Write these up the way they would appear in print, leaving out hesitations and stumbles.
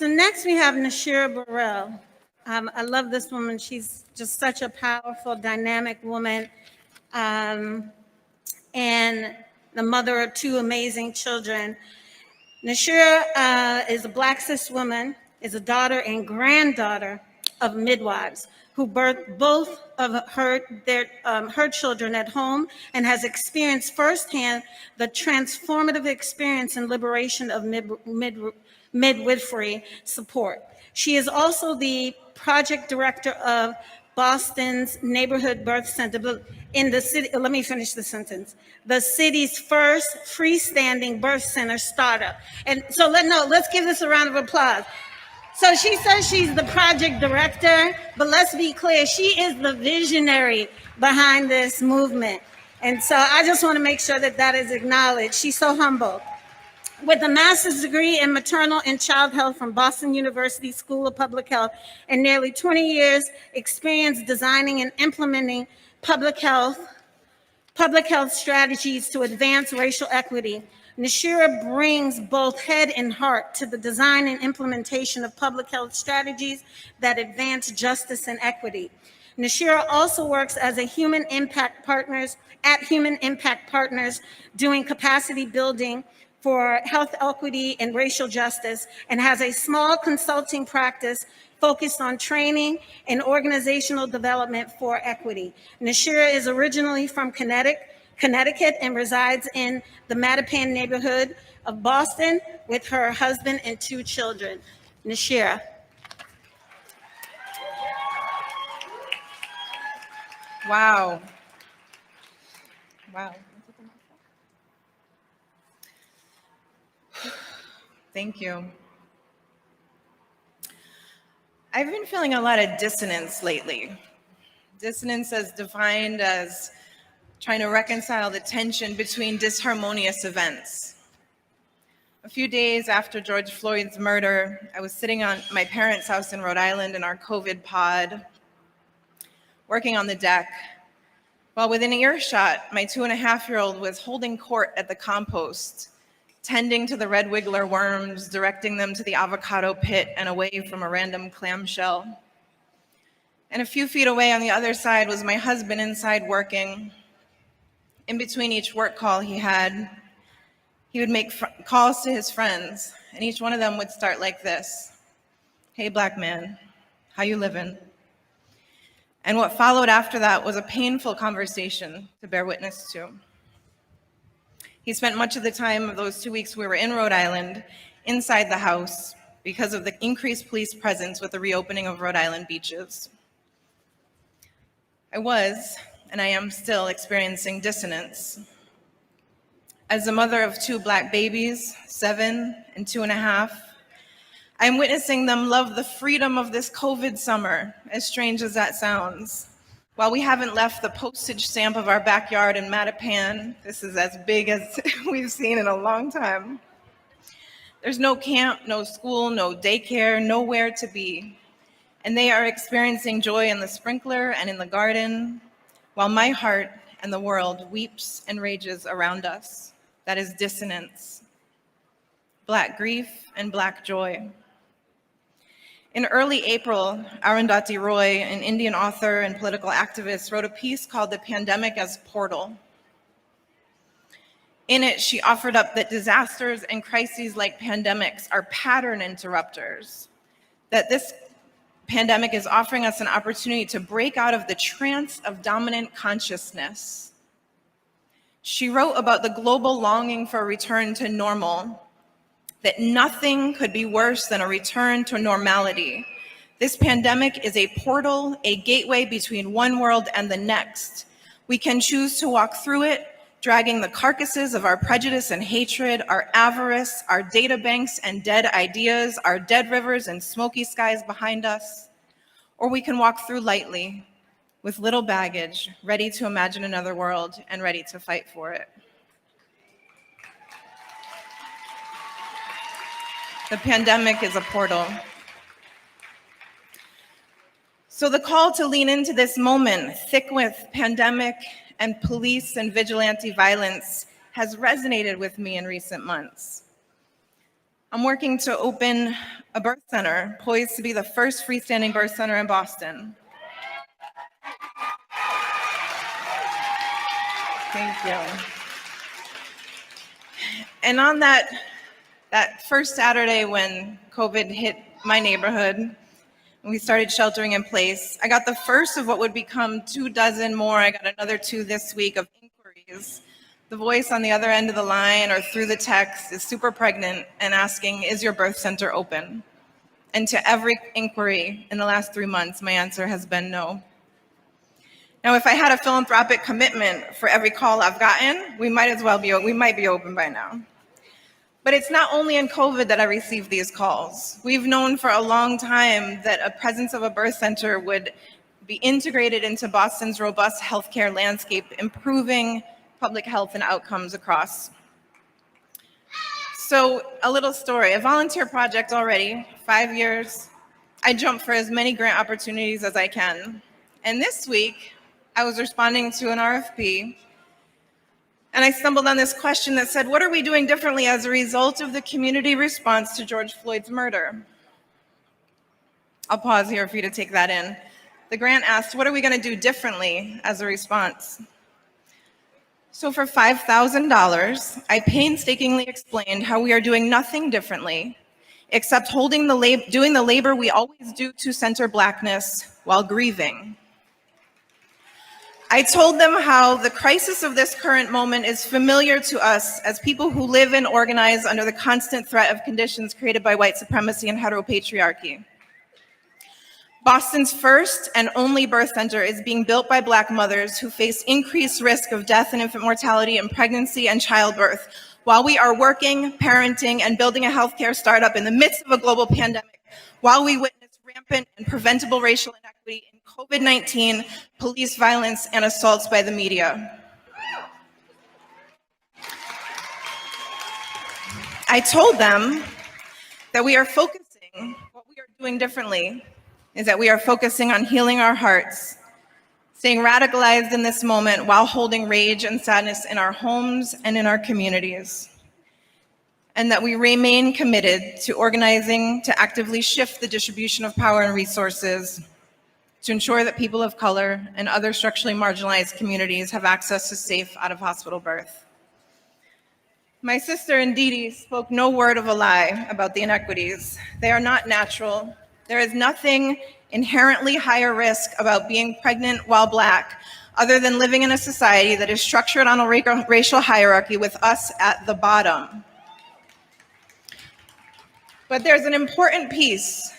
So next we have Nashira Barile. I love this woman. She's just such a powerful, dynamic woman, and the mother of two amazing children. Nashira is a Black cis woman, is a daughter and granddaughter of midwives who birthed both of her children at home and has experienced firsthand the transformative experience and liberation of midwifery support. She is also the project director of Boston's Neighborhood Birth Center in the city. Let me finish the sentence. The city's first freestanding birth center startup. And so let's give this a round of applause. So she says she's the project director, but let's be clear, she is the visionary behind this movement. And so I just want to make sure that that is acknowledged. She's so humble. With a master's degree in maternal and child health from Boston University School of Public Health and nearly 20 years experience designing and implementing public health strategies to advance racial equity, Nashira brings both head and heart to the design and implementation of public health strategies that advance justice and equity. Nashira also works as a Human Impact Partners, doing capacity building for health equity and racial justice, and has a small consulting practice focused on training and organizational development for equity. Nashira is originally from Connecticut and resides in the Mattapan neighborhood of Boston with her husband and two children. Nashira. Wow. Wow. Thank you. I've been feeling a lot of dissonance lately. Dissonance as defined as trying to reconcile the tension between disharmonious events. A few days after George Floyd's murder, I was sitting on my parents' house in Rhode Island in our COVID pod, working on the deck, while within earshot, my 2.5-year-old was holding court at the compost, tending to the red wiggler worms, directing them to the avocado pit and away from a random clamshell. And a few feet away on the other side was my husband inside working. In between each work call he would make calls to his friends, and each one of them would start like this: "Hey, black man, how you living?" And what followed after that was a painful conversation to bear witness to. He spent much of the time of those 2 weeks we were in Rhode Island inside the house because of the increased police presence with the reopening of Rhode Island beaches. I was, and I am still, experiencing dissonance. As the mother of 2 black babies, 7 and 2.5, I'm witnessing them love the freedom of this COVID summer, as strange as that sounds. While we haven't left the postage stamp of our backyard in Mattapan, this is as big as we've seen in a long time. There's no camp, no school, no daycare, nowhere to be. And they are experiencing joy in the sprinkler and in the garden, while my heart and the world weeps and rages around us. That is dissonance. Black grief and Black joy. In early April, Arundhati Roy, an Indian author and political activist, wrote a piece called "The Pandemic as Portal." In it, she offered up that disasters and crises like pandemics are pattern interrupters, that this pandemic is offering us an opportunity to break out of the trance of dominant consciousness. She wrote about the global longing for a return to normal, that nothing could be worse than a return to normality. This pandemic is a portal, a gateway between one world and the next. We can choose to walk through it, dragging the carcasses of our prejudice and hatred, our avarice, our data banks and dead ideas, our dead rivers and smoky skies behind us. Or we can walk through lightly, with little baggage, ready to imagine another world and ready to fight for it. The pandemic is a portal. So the call to lean into this moment, thick with pandemic and police and vigilante violence, has resonated with me in recent months. I'm working to open a birth center poised to be the first freestanding birth center in Boston. Thank you. And on that first Saturday when COVID hit my neighborhood, and we started sheltering in place, I got the first of what would become 24 more. I got another 2 this week of inquiries. The voice on the other end of the line or through the text is super pregnant and asking, is your birth center open? And to every inquiry in the last 3 months, my answer has been no. Now, if I had a philanthropic commitment for every call I've gotten, we might be open by now. But it's not only in COVID that I receive these calls. We've known for a long time that a presence of a birth center would be integrated into Boston's robust healthcare landscape, improving public health and outcomes across. So a little story, a volunteer project already, 5 years. I jump for as many grant opportunities as I can. And this week, I was responding to an RFP, and I stumbled on this question that said, what are we doing differently as a result of the community response to George Floyd's murder? I'll pause here for you to take that in. The grant asked, what are we going to do differently as a response? So for $5,000, I painstakingly explained how we are doing nothing differently except doing the labor we always do to center Blackness while grieving. I told them how the crisis of this current moment is familiar to us as people who live and organize under the constant threat of conditions created by white supremacy and heteropatriarchy. Boston's first and only birth center is being built by Black mothers who face increased risk of death and infant mortality in pregnancy and childbirth, while we are working, parenting, and building a healthcare startup in the midst of a global pandemic, while we witness rampant and preventable racial inequity in COVID-19, police violence, and assaults by the media. I told them that what we are doing differently is that we are focusing on healing our hearts, staying radicalized in this moment while holding rage and sadness in our homes and in our communities, and that we remain committed to organizing to actively shift the distribution of power and resources to ensure that people of color and other structurally marginalized communities have access to safe out-of-hospital birth. My sister Ndidi spoke no word of a lie about the inequities. They are not natural. There is nothing inherently higher risk about being pregnant while Black, other than living in a society that is structured on a racial hierarchy with us at the bottom. But there's an important piece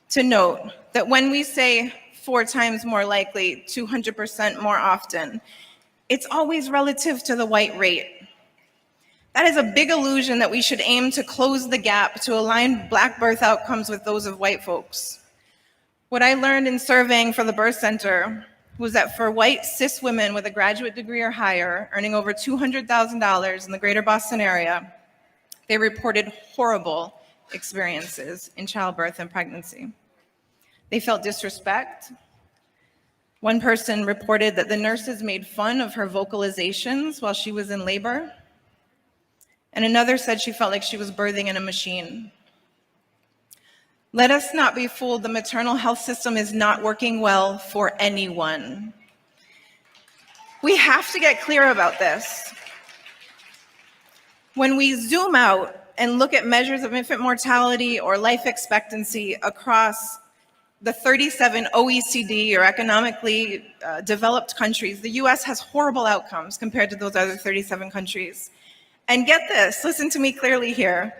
to note that when we say 4 times more likely, 200% more often, it's always relative to the white rate. That is a big illusion that we should aim to close the gap to align Black birth outcomes with those of white folks. What I learned in surveying for the birth center was that for white cis women with a graduate degree or higher, earning over $200,000 in the greater Boston area, they reported horrible experiences in childbirth and pregnancy. They felt disrespect. One person reported that the nurses made fun of her vocalizations while she was in labor. And another said she felt like she was birthing in a machine. Let us not be fooled. The maternal health system is not working well for anyone. We have to get clear about this. When we zoom out and look at measures of infant mortality or life expectancy across the 37 OECD or economically developed countries, the US has horrible outcomes compared to those other 37 countries. And get this, listen to me clearly here.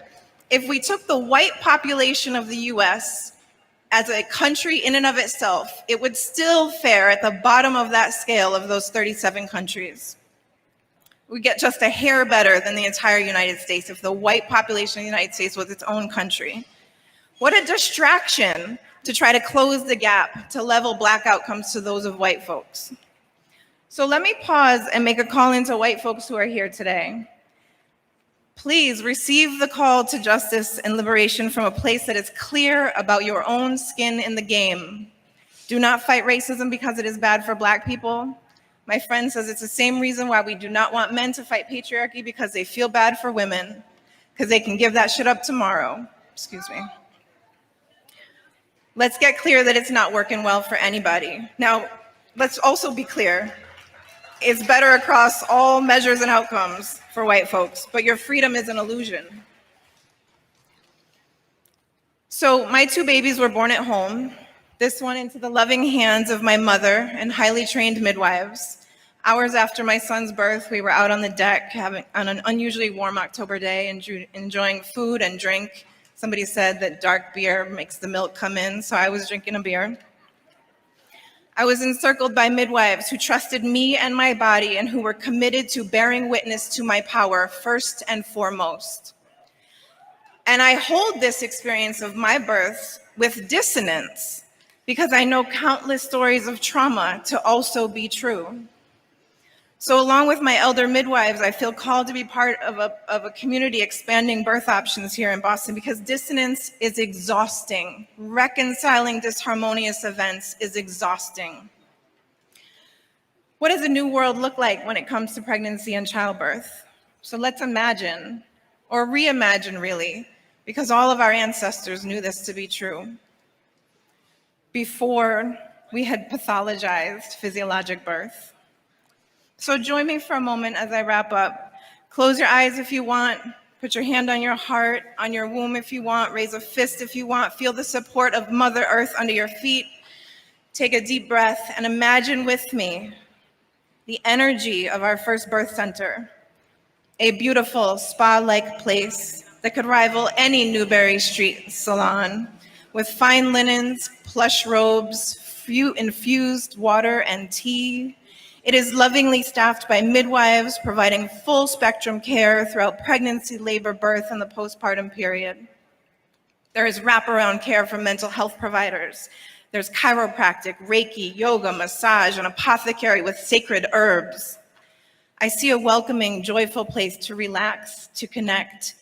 If we took the white population of the US as a country in and of itself, it would still fare at the bottom of that scale of those 37 countries. We get just a hair better than the entire United States if the white population of the United States was its own country. What a distraction to try to close the gap to level Black outcomes to those of white folks. So let me pause and make a call into white folks who are here today. Please receive the call to justice and liberation from a place that is clear about your own skin in the game. Do not fight racism because it is bad for Black people. My friend says it's the same reason why we do not want men to fight patriarchy, because they feel bad for women. because they can give that shit up tomorrow. Excuse me. Let's get clear that it's not working well for anybody. Now, let's also be clear. It's better across all measures and outcomes for white folks, but your freedom is an illusion. So my 2 babies were born at home, this one into the loving hands of my mother and highly trained midwives. Hours after my son's birth, we were out on the deck on an unusually warm October day, enjoying food and drink. Somebody said that dark beer makes the milk come in, so I was drinking a beer. I was encircled by midwives who trusted me and my body and who were committed to bearing witness to my power first and foremost. And I hold this experience of my birth with dissonance because I know countless stories of trauma to also be true. So along with my elder midwives, I feel called to be part of a community expanding birth options here in Boston because dissonance is exhausting. Reconciling disharmonious events is exhausting. What does a new world look like when it comes to pregnancy and childbirth? So let's imagine, or reimagine really, because all of our ancestors knew this to be true. Before we had pathologized physiologic birth. So join me for a moment as I wrap up. Close your eyes if you want. Put your hand on your heart, on your womb if you want. Raise a fist if you want. Feel the support of Mother Earth under your feet. Take a deep breath and imagine with me the energy of our first birth center. A beautiful spa-like place that could rival any Newberry Street salon with fine linens, plush robes, infused water and tea. It is lovingly staffed by midwives providing full spectrum care throughout pregnancy, labor, birth, and the postpartum period. There is wraparound care from mental health providers. There's chiropractic, Reiki, yoga, massage, an apothecary with sacred herbs. I see a welcoming, joyful place to relax, to connect,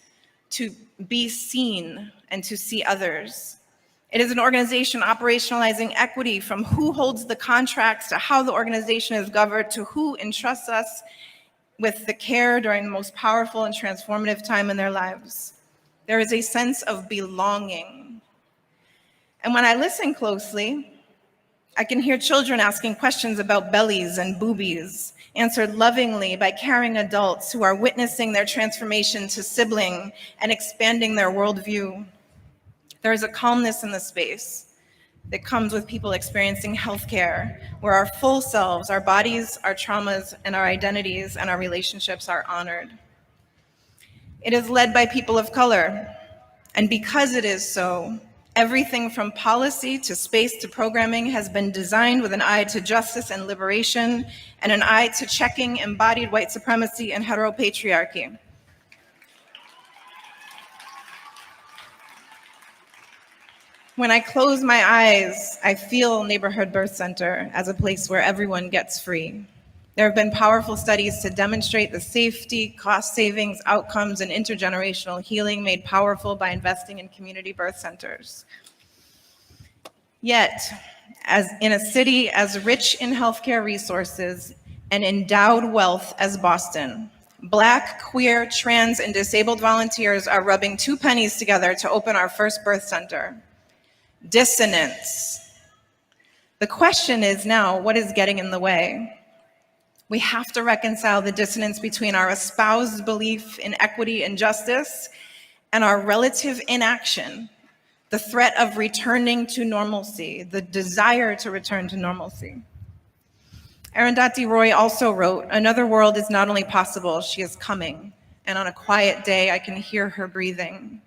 to be seen, and to see others. It is an organization operationalizing equity from who holds the contracts to how the organization is governed to who entrusts us with the care during the most powerful and transformative time in their lives. There is a sense of belonging. And when I listen closely, I can hear children asking questions about bellies and boobies, answered lovingly by caring adults who are witnessing their transformation to sibling and expanding their worldview. There is a calmness in the space that comes with people experiencing healthcare, where our full selves, our bodies, our traumas, and our identities and our relationships are honored. It is led by people of color, and because it is so, everything from policy to space to programming has been designed with an eye to justice and liberation and an eye to checking embodied white supremacy and heteropatriarchy. When I close my eyes, I feel Neighborhood Birth Center as a place where everyone gets free. There have been powerful studies to demonstrate the safety, cost savings, outcomes, and intergenerational healing made powerful by investing in community birth centers. Yet, as in a city as rich in healthcare resources and endowed wealth as Boston, Black, queer, trans, and disabled volunteers are rubbing 2 pennies together to open our first birth center. Dissonance. The question is now, what is getting in the way? We have to reconcile the dissonance between our espoused belief in equity and justice and our relative inaction, the threat of returning to normalcy, the desire to return to normalcy. Arundhati Roy also wrote, "Another world is not only possible, she is coming, and on a quiet day I can hear her breathing."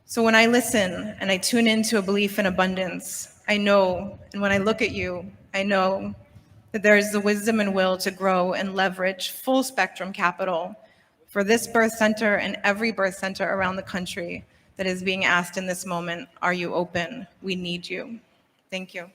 So when I listen and I tune into a belief in abundance, I know, and when I look at you, I know that there is the wisdom and will to grow and leverage full spectrum capital for this birth center and every birth center around the country that is being asked in this moment, are you open? We need you. Thank you.